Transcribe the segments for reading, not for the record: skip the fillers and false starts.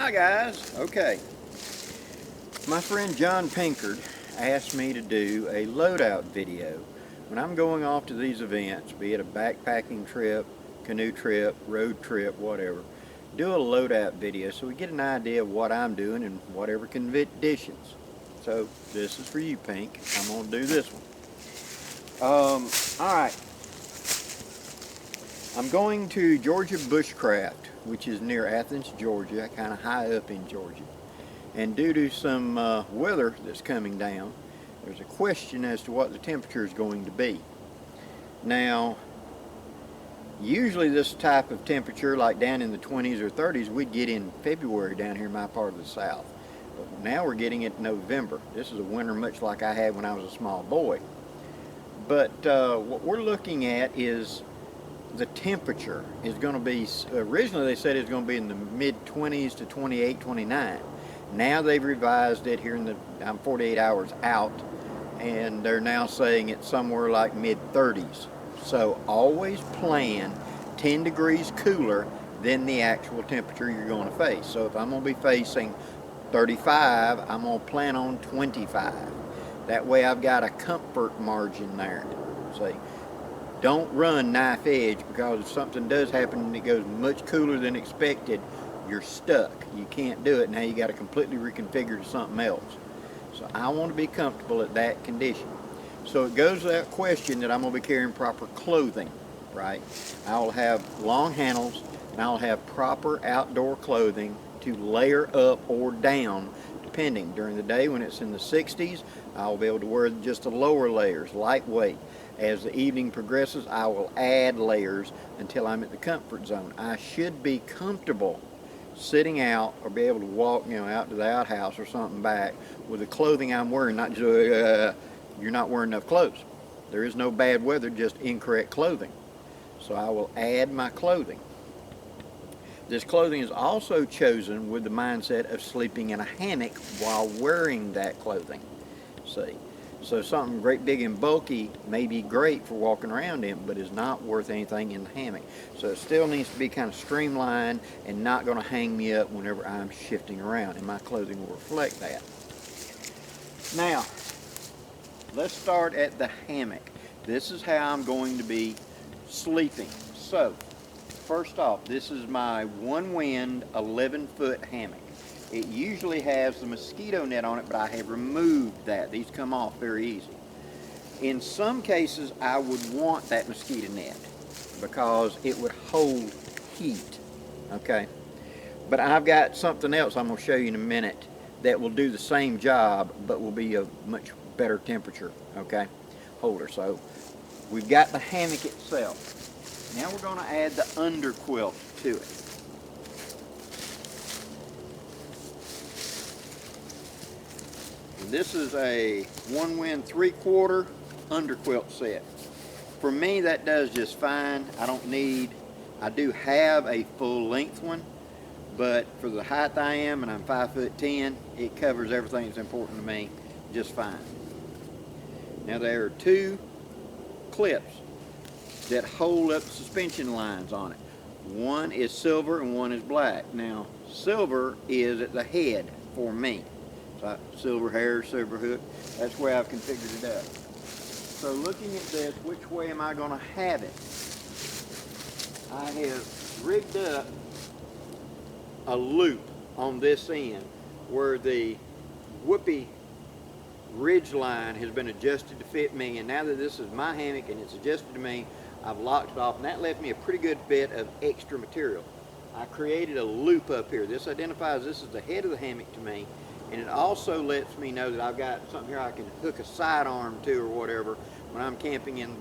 Hi guys, okay. My friend John Pinkard asked me to do a loadout video. When I'm going off to these events, be it a backpacking trip, canoe trip, road trip, whatever, do a loadout video so we get an idea of what I'm doing in whatever conditions. So this is for you, Pink. I'm going to do this one. Alright. I'm going to Georgia Bushcraft, which is near Athens, Georgia, kind of high up in Georgia. And due to some weather that's coming down, there's a question as to what the temperature is going to be. Now, usually this type of temperature, like down in the 20s or 30s, we'd get in February down here in my part of the South. But now we're getting it in November. This is a winter much like I had when I was a small boy. But what we're looking at is the temperature is going to be, originally they said it's going to be in the mid-20s to 28, 29. Now they've revised it here I'm 48 hours out, and they're now saying it's somewhere like mid-30s. So always plan 10 degrees cooler than the actual temperature you're going to face. So if I'm going to be facing 35, I'm going to plan on 25. That way I've got a comfort margin there. See, don't run knife edge, because if something does happen and it goes much cooler than expected, you're stuck. You can't do it. Now you got to completely reconfigure to something else. So I want to be comfortable at that condition. So it goes without question that I'm going to be carrying proper clothing, right? I'll have long handles, and I'll have proper outdoor clothing to layer up or down depending. During the day when it's in the 60s, I'll be able to wear just the lower layers, lightweight. As the evening progresses, I will add layers until I'm at the comfort zone. I should be comfortable sitting out or be able to walk, out to the outhouse or something back with the clothing I'm wearing, not just, you're not wearing enough clothes. There is no bad weather, just incorrect clothing. So I will add my clothing. This clothing is also chosen with the mindset of sleeping in a hammock while wearing that clothing. See? So something great big and bulky may be great for walking around in, but is not worth anything in the hammock. So it still needs to be kind of streamlined and not going to hang me up whenever I'm shifting around, and my clothing will reflect that. Now, let's start at the hammock. This is how I'm going to be sleeping. So, first off, this is my one wind 11-foot hammock. It usually has the mosquito net on it, but I have removed that. These come off very easy. In some cases, I would want that mosquito net because it would hold heat, okay? But I've got something else I'm going to show you in a minute that will do the same job, but will be a much better temperature, okay, holder. So we've got the hammock itself. Now we're going to add the under quilt to it. This is a one wind 3/4 underquilt set. For me, that does just fine. I do have a full length one, but for the height I am, and I'm 5'10", it covers everything that's important to me just fine. Now there are two clips that hold up the suspension lines on it. One is silver and one is black. Now, silver is at the head for me. Silver hair, silver hook, that's where I've configured it up. So looking at this, which way am I going to have it? I have rigged up a loop on this end where the whoopee ridge line has been adjusted to fit me, and now that this is my hammock and it's adjusted to me, I've locked it off, and that left me a pretty good bit of extra material. I created a loop up here. This identifies this is the head of the hammock to me. And it also lets me know that I've got something here I can hook a sidearm to or whatever. When I'm camping in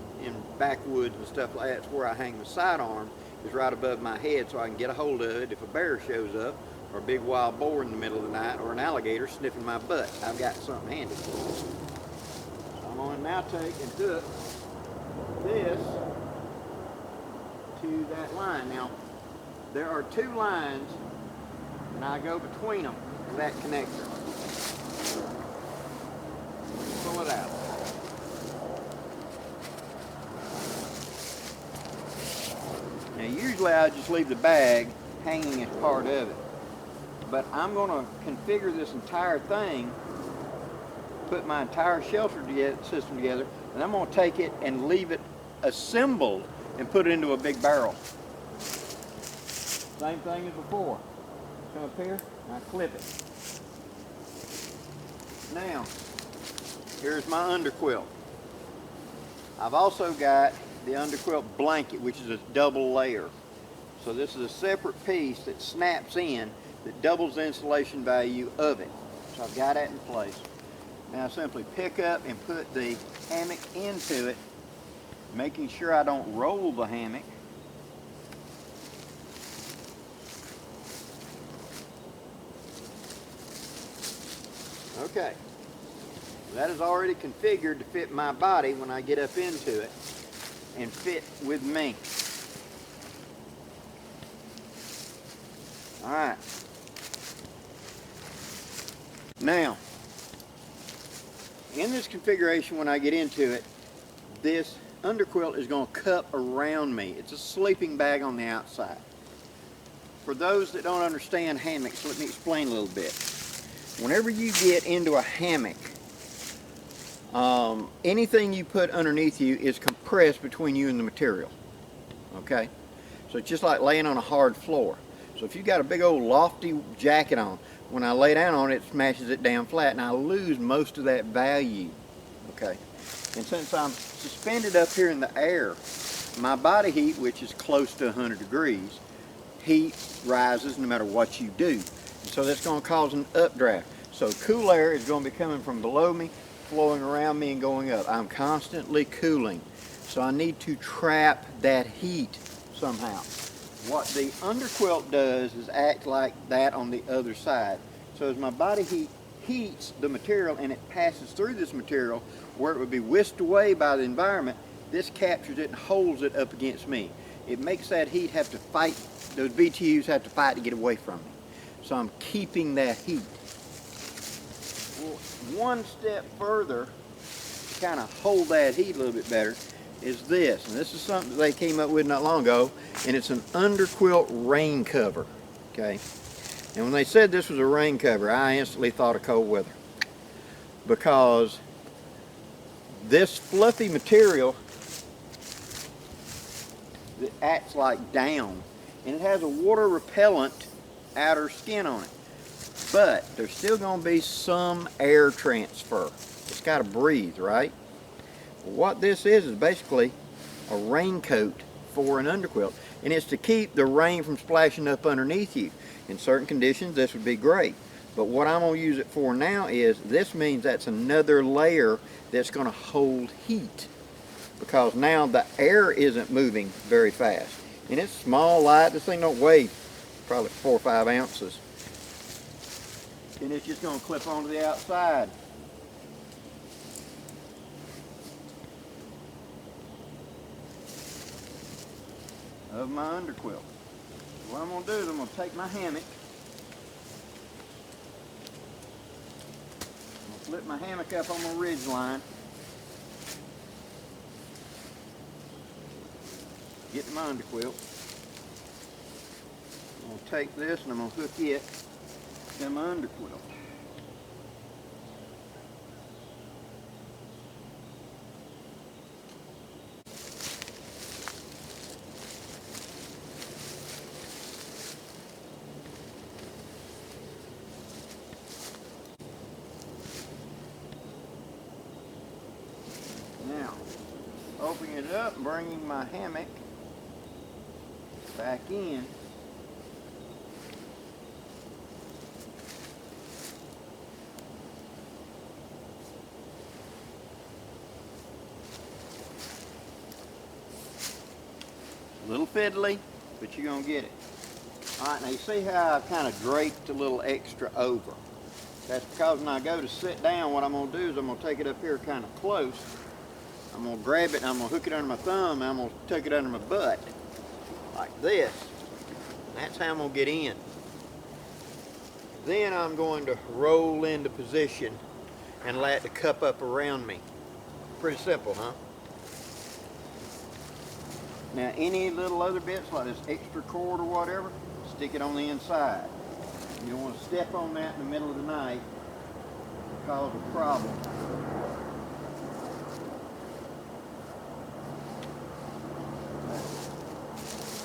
backwoods and stuff like that, that's where I hang the sidearm, is right above my head, so I can get a hold of it if a bear shows up, or a big wild boar in the middle of the night, or an alligator sniffing my butt. I've got something handy. So I'm going to now take and hook this to that line. Now, there are two lines, and I go between them with that connector. Pull it out. Now usually I just leave the bag hanging as part of it. but I'm going to configure this entire thing, put my entire shelter system together, and I'm going to take it and leave it assembled and put it into a big barrel. Same thing as before. Come up here and I clip it. Now, here's my underquilt. I've also got the underquilt blanket, which is a double layer. So this is a separate piece that snaps in that doubles the insulation value of it. So I've got that in place. Now I simply pick up and put the hammock into it, making sure I don't roll the hammock. Okay, that is already configured to fit my body when I get up into it and fit with me. All right. Now, in this configuration, when I get into it, this underquilt is going to cup around me. It's a sleeping bag on the outside. For those that don't understand hammocks, let me explain a little bit. Whenever you get into a hammock, anything you put underneath you is compressed between you and the material. Okay? So it's just like laying on a hard floor. So if you've got a big old lofty jacket on, when I lay down on it, it smashes it down flat and I lose most of that value. Okay? And since I'm suspended up here in the air, my body heat, which is close to 100 degrees, heat rises no matter what you do. So that's going to cause an updraft. So cool air is going to be coming from below me, flowing around me and going up. I'm constantly cooling. So I need to trap that heat somehow. What the underquilt does is act like that on the other side. So as my body heat heats the material and it passes through this material where it would be whisked away by the environment, this captures it and holds it up against me. It makes that heat have to fight, those BTUs have to fight to get away from me. So I'm keeping that heat. Well, one step further to kind of hold that heat a little bit better is this. And this is something that they came up with not long ago, and it's an underquilt rain cover. Okay? And when they said this was a rain cover, I instantly thought of cold weather. Because this fluffy material that acts like down, and it has a water repellent outer skin on it, but there's still going to be some air transfer. It's got to breathe, right? What this is basically a raincoat for an underquilt, and it's to keep the rain from splashing up underneath you. In certain conditions this would be great, but what I'm going to use it for now is this means that's another layer that's going to hold heat, because now the air isn't moving very fast, and it's small, light. This thing don't weigh probably 4 or 5 ounces. And it's just going to clip onto the outside. Of my underquilt. What I'm going to do is I'm going to take my hammock. I'm going to flip my hammock up on my ridge line. Get to my underquilt. I'm going to take this and I'm going to hook it to my underquilt. Now, opening it up and bringing my hammock back in. A little fiddly, but you're going to get it. Alright, now you see how I've kind of draped a little extra over. That's because when I go to sit down, what I'm going to do is I'm going to take it up here kind of close. I'm going to grab it and I'm going to hook it under my thumb and I'm going to tuck it under my butt. Like this. And that's how I'm going to get in. Then I'm going to roll into position and allow it to cup up around me. Pretty simple, huh? Now any little other bits like this extra cord or whatever, stick it on the inside. You don't want to step on that in the middle of the night and cause a problem.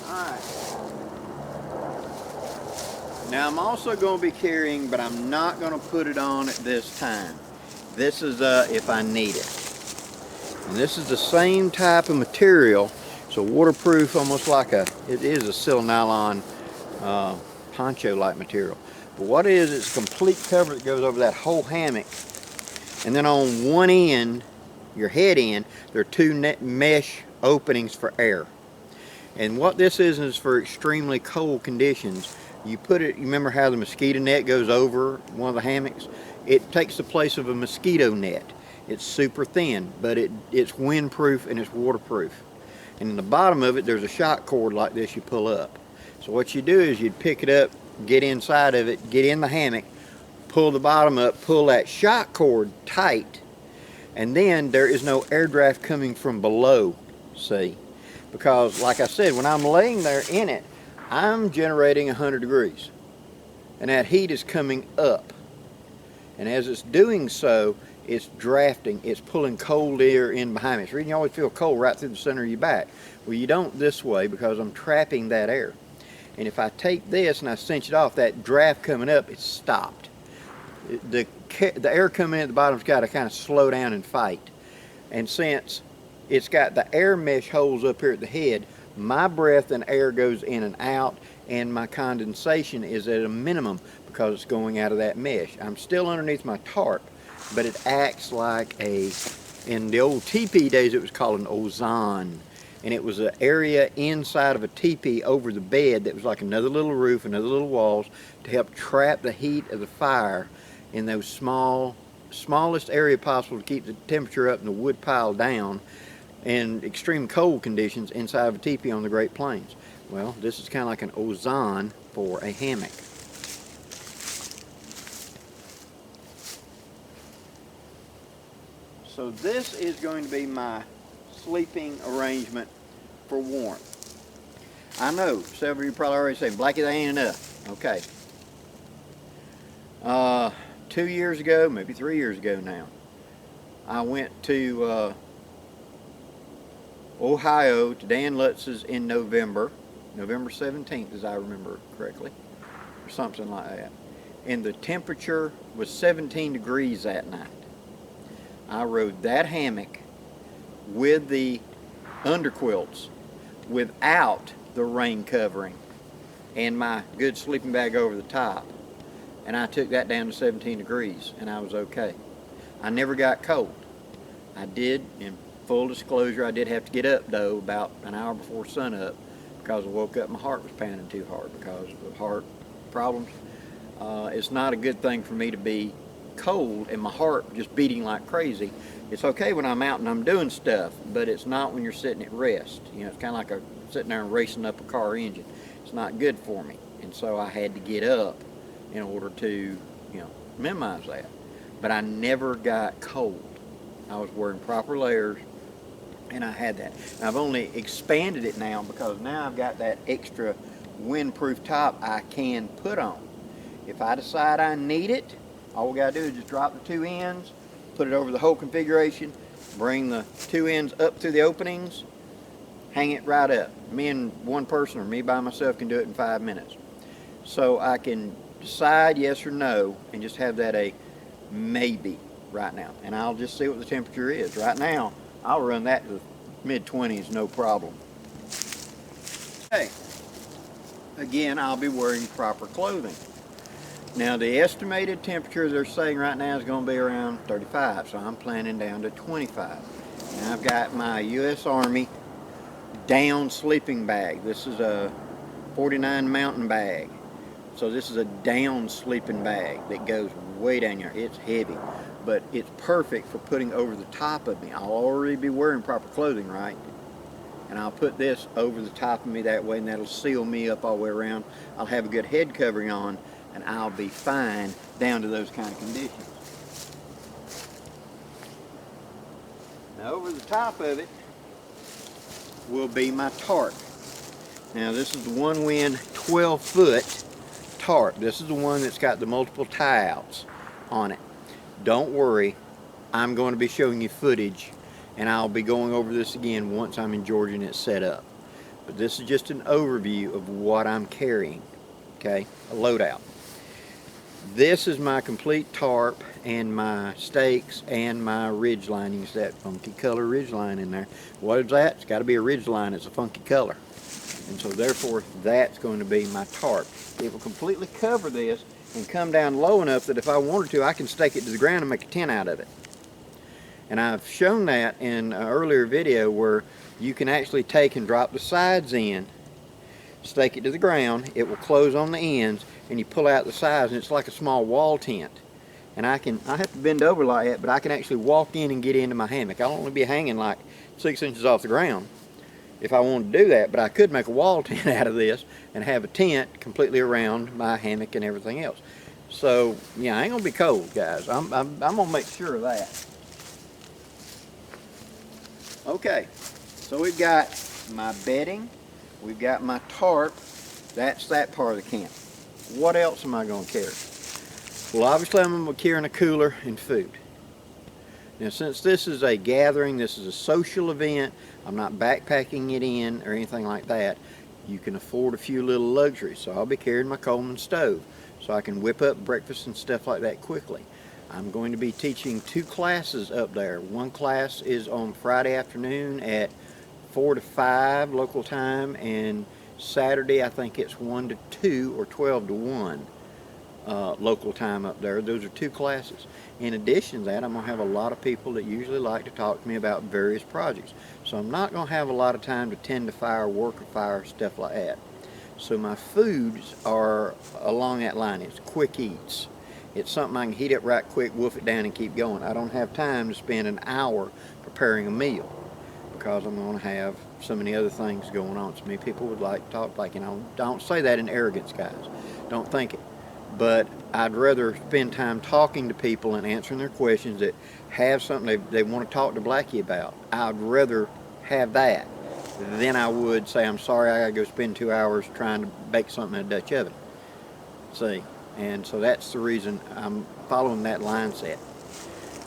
Alright. Now I'm also going to be carrying, but I'm not going to put it on at this time. This is if I need it. And this is the same type of material. It's a waterproof, almost like it is a silk nylon poncho-like material. But what it is, it's a complete cover that goes over that whole hammock. And then on one end, your head end, there are two mesh openings for air. And what this is for extremely cold conditions. You put it, you remember how the mosquito net goes over one of the hammocks? It takes the place of a mosquito net. It's super thin, but it's windproof and it's waterproof. And in the bottom of it, there's a shock cord like this you pull up. So what you do is you'd pick it up, get inside of it, get in the hammock, pull the bottom up, pull that shock cord tight, and then there is no air draft coming from below, see? Because like I said, when I'm laying there in it, I'm generating 100 degrees. And that heat is coming up. And as it's doing so, it's drafting, it's pulling cold air in behind me. It's the reason you always feel cold right through the center of your back. Well, you don't this way because I'm trapping that air. And if I take this and I cinch it off, that draft coming up, it's stopped. The air coming in at the bottom's got to kind of slow down and fight. And since it's got the air mesh holes up here at the head, my breath and air goes in and out, and my condensation is at a minimum because it's going out of that mesh. I'm still underneath my tarp, but it acts like in the old teepee days, it was called an ozone. And it was an area inside of a teepee over the bed that was like another little roof, another little walls, to help trap the heat of the fire in those smallest area possible to keep the temperature up and the wood pile down in extreme cold conditions inside of a teepee on the Great Plains. Well, this is kind of like an ozone for a hammock. So this is going to be my sleeping arrangement for warmth. I know several of you probably already say, Blackie, that ain't enough. Okay. 2 years ago, maybe 3 years ago now, I went to Ohio to Dan Lutz's in November 17th, as I remember correctly, or something like that. And the temperature was 17 degrees that night. I rode that hammock with the underquilts without the rain covering and my good sleeping bag over the top. And I took that down to 17 degrees and I was okay. I never got cold. I did, in full disclosure, I did have to get up though about an hour before sunup because I woke up and my heart was pounding too hard because of heart problems. It's not a good thing for me to be cold and my heart just beating like crazy. It's okay when I'm out and I'm doing stuff, but it's not when you're sitting at rest. You know, it's kind of like sitting there and racing up a car engine. It's not good for me. And so I had to get up in order to, minimize that. But I never got cold. I was wearing proper layers and I had that. And I've only expanded it now because now I've got that extra windproof top I can put on. If I decide I need it, all we gotta do is just drop the two ends, put it over the whole configuration, bring the two ends up through the openings, hang it right up. Me and one person or me by myself can do it in 5 minutes. So I can decide yes or no and just have that a maybe right now. And I'll just see what the temperature is. Right now, I'll run that to the mid-20s, no problem. Okay. Again, I'll be wearing proper clothing. Now the estimated temperature they're saying right now is going to be around 35, so I'm planning down to 25. Now I've got my U.S. Army down sleeping bag. This is a 49 mountain bag. So this is a down sleeping bag that goes way down here. It's heavy, but it's perfect for putting over the top of me. I'll already be wearing proper clothing, right? And I'll put this over the top of me that way, and that'll seal me up all the way around. I'll have a good head covering on, and I'll be fine down to those kind of conditions. Now over the top of it will be my tarp. Now this is the One Wind 12 foot Tarp. This is the one that's got the multiple tie outs on it. Don't worry, I'm going to be showing you footage, and I'll be going over this again once I'm in Georgia and it's set up. But this is just an overview of what I'm carrying. Okay, a loadout. This is my complete tarp and my stakes and my ridge linings, that funky color ridge line in there. What is that? It's got to be a ridge line. It's a funky color. And so therefore that's going to be my tarp. It will completely cover this and come down low enough that if I wanted to, I can stake it to the ground and make a tent out of it. And I've shown that in an earlier video where you can actually take and drop the sides in, stake it to the ground, it will close on the ends, and you pull out the sides, and it's like a small wall tent. And I have to bend over like that, but I can actually walk in and get into my hammock. I'll only be hanging like 6 inches off the ground if I wanted to do that, but I could make a wall tent out of this and have a tent completely around my hammock and everything else. So yeah, I ain't gonna be cold, guys. I'm gonna make sure of that. Okay, so we've got my bedding, we've got my tarp. That's that part of the camp. What else am I going to carry? Well, obviously I'm going to be carrying a cooler and food. Now, since this is a gathering, this is a social event, I'm not backpacking it in or anything like that. You can afford a few little luxuries. So I'll be carrying my Coleman stove so I can whip up breakfast and stuff like that quickly. I'm going to be teaching 2 classes up there. One class is on Friday afternoon at 4 to 5 local time, and Saturday I think it's 1 to 2 or 12 to 1 local time up there. Those are 2 classes. In addition to that, I'm going to have a lot of people that usually like to talk to me about various projects. So I'm not going to have a lot of time to tend to fire, work a fire, stuff like that. So my foods are along that line. It's quick eats. It's something I can heat up right quick, wolf it down, and keep going. I don't have time to spend an hour preparing a meal because I'm going to have so many other things going on. So many people would like to talk, like, you know, don't say that in arrogance, guys. Don't think it. But I'd rather spend time talking to people and answering their questions that have something they want to talk to Blackie about. I'd rather have that than I would say, I'm sorry, I got to go spend 2 hours trying to bake something in a Dutch oven. See? And so that's the reason I'm following that line set.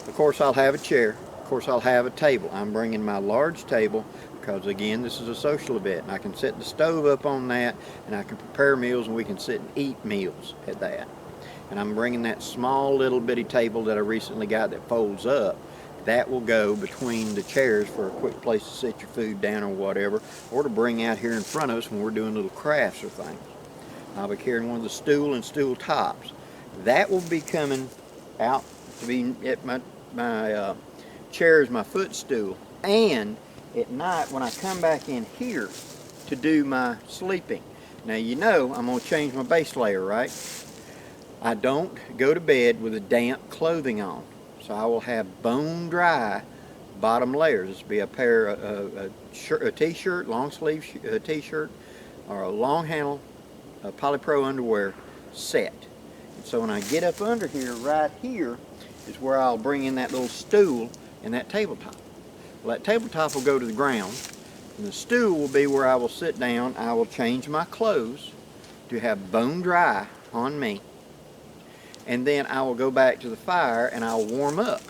Of course, I'll have a chair. Of course, I'll have a table. I'm bringing my large table because, again, this is a social event. And I can set the stove up on that, and I can prepare meals, and we can sit and eat meals at that. And I'm bringing that small little bitty table that I recently got that folds up. That will go between the chairs for a quick place to set your food down or whatever, or to bring out here in front of us when we're doing little crafts or things. I'll be carrying one of the stool and stool tops. That will be coming out to be at my chair is my footstool. And at night when I come back in here to do my sleeping. Now you know I'm going to change my base layer, right? I don't go to bed with a damp clothing on. So I will have bone dry bottom layers. This will be a pair of a t-shirt, long sleeve t-shirt, or a long handle polypro underwear set. And so when I get up under here, right here is where I'll bring in that little stool and that tabletop. Well, that tabletop will go to the ground, and the stool will be where I will sit down. I will change my clothes to have bone dry on me, and then I will go back to the fire and I'll warm up.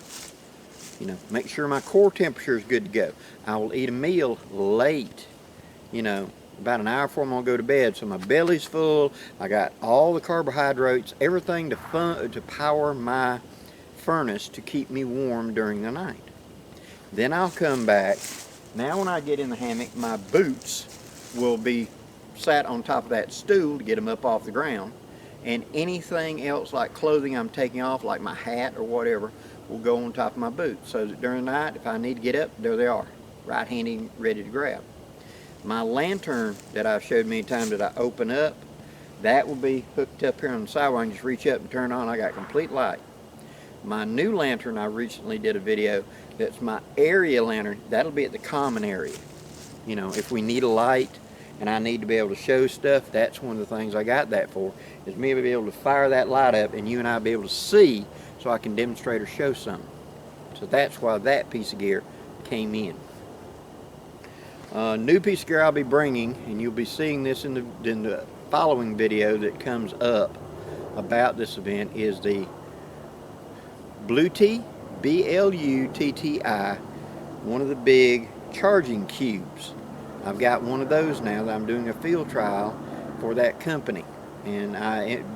You know, make sure my core temperature is good to go. I will eat a meal late, you know, about an hour before I'm going to go to bed, so my belly's full. I got all the carbohydrates, everything to power my furnace to keep me warm during the night. Then I'll come back. Now when I get in the hammock, my boots will be sat on top of that stool to get them up off the ground, and anything else like clothing I'm taking off, like my hat or whatever, will go on top of my boots, so that during the night, if I need to get up, there they are, right handy, ready to grab. My lantern that I've showed many times that I open up, that will be hooked up here on the side where I can just reach up and turn on. I got complete light. My new lantern, I recently did a video, that's my area lantern. That'll be at the common area. You know, if we need a light and I need to be able to show stuff, that's one of the things I got that for, is me to be able to fire that light up and you and I be able to see so I can demonstrate or show something. So that's why that piece of gear came in. New piece of gear I'll be bringing, and you'll be seeing this in the following video that comes up, about this event is the Blutti, B-L-U-T-T-I, one of the big charging cubes. I've got one of those now that I'm doing a field trial for that company. And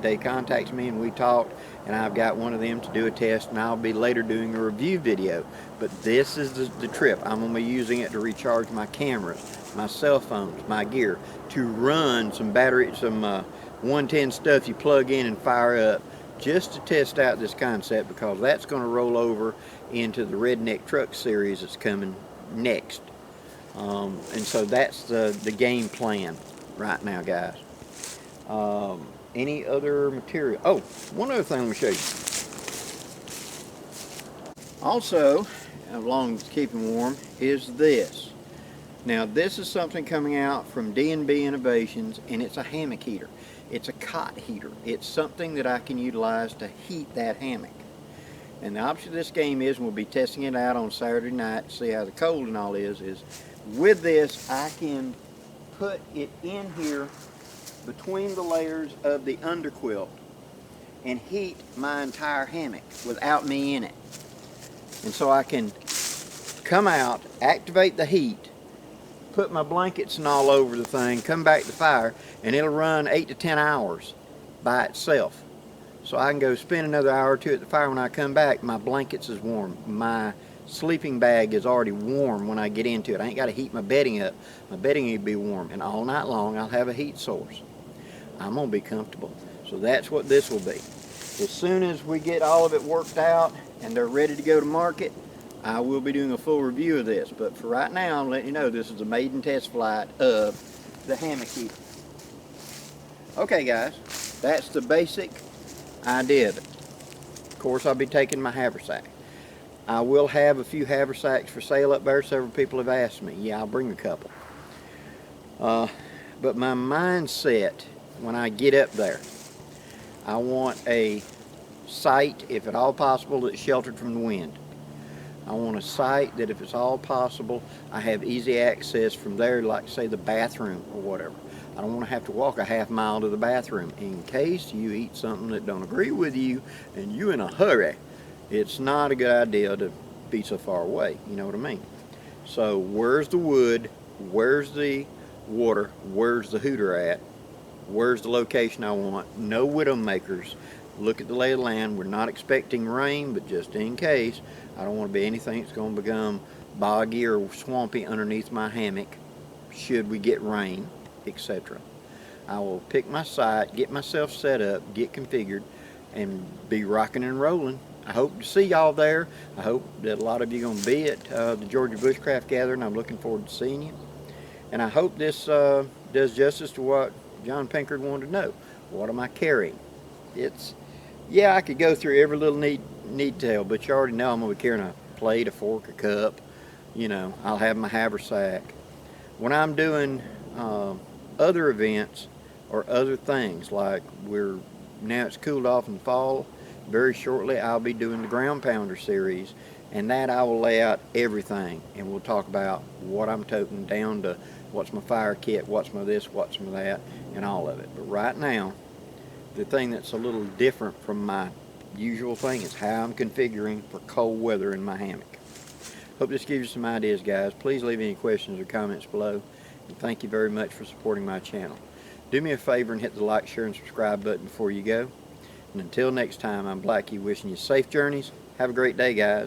they contacted me and we talked, and I've got one of them to do a test, and I'll be later doing a review video. But this is the trip. I'm going to be using it to recharge my cameras, my cell phones, my gear, to run some battery, some 110 stuff you plug in and fire up, just to test out this concept, because that's going to roll over into the Redneck Truck series that's coming next. And so that's the game plan right now, guys. Any other material? Oh, one other thing let me show you. Also, along with keeping warm, is this. Now, this is something coming out from D&B Innovations, and it's a hammock heater. It's a cot heater. It's something that I can utilize to heat that hammock. And the option of this game is, and we'll be testing it out on Saturday night to see how the cold and all is with this, I can put it in here between the layers of the underquilt and heat my entire hammock without me in it. And so I can come out, activate the heat, put my blankets and all over the thing, come back to fire, and it'll run 8 to 10 hours by itself. So I can go spend another hour or two at the fire. When I come back, my blankets is warm. My sleeping bag is already warm when I get into it. I ain't got to heat my bedding up. My bedding will be warm, and all night long I'll have a heat source. I'm going to be comfortable. So that's what this will be. As soon as we get all of it worked out and they're ready to go to market, I will be doing a full review of this. But for right now, I'm letting you know this is a maiden test flight of the hammock heater. Okay, guys, that's the basic idea of it. Of course, I'll be taking my haversack. I will have a few haversacks for sale up there. Several people have asked me. Yeah, I'll bring a couple. But my mindset when I get up there, I want a site, if at all possible, that's sheltered from the wind. I want a site that, if it's all possible, I have easy access from there, like say the bathroom or whatever. I don't want to have to walk a half mile to the bathroom in case you eat something that don't agree with you and you in a hurry. It's not a good idea to be so far away, you know what I mean? So where's the wood, where's the water, where's the hooter at, where's the location I want? No widow makers. Look at the lay of the land. We're not expecting rain, but just in case, I don't want to be anything that's going to become boggy or swampy underneath my hammock should we get rain, etc. I will pick my site, get myself set up, get configured, and be rocking and rolling. I hope to see y'all there. I hope that a lot of you are going to be at the Georgia Bushcraft Gathering. I'm looking forward to seeing you. And I hope this does justice to what John Pinkard wanted to know. What am I carrying? Yeah, I could go through every little detail, but you already know I'm going to be carrying a plate, a fork, a cup. You know, I'll have my haversack. When I'm doing other events or other things, like now it's cooled off in the fall, very shortly I'll be doing the Ground Pounder series, and that I will lay out everything, and we'll talk about what I'm toting down to what's my fire kit, what's my this, what's my that, and all of it. But right now, the thing that's a little different from my usual thing is how I'm configuring for cold weather in my hammock. Hope this gives you some ideas, guys. Please leave any questions or comments below, and thank you very much for supporting my channel. Do me a favor and hit the like, share, and subscribe button before you go. And until next time, I'm Blackie wishing you safe journeys. Have a great day, guys.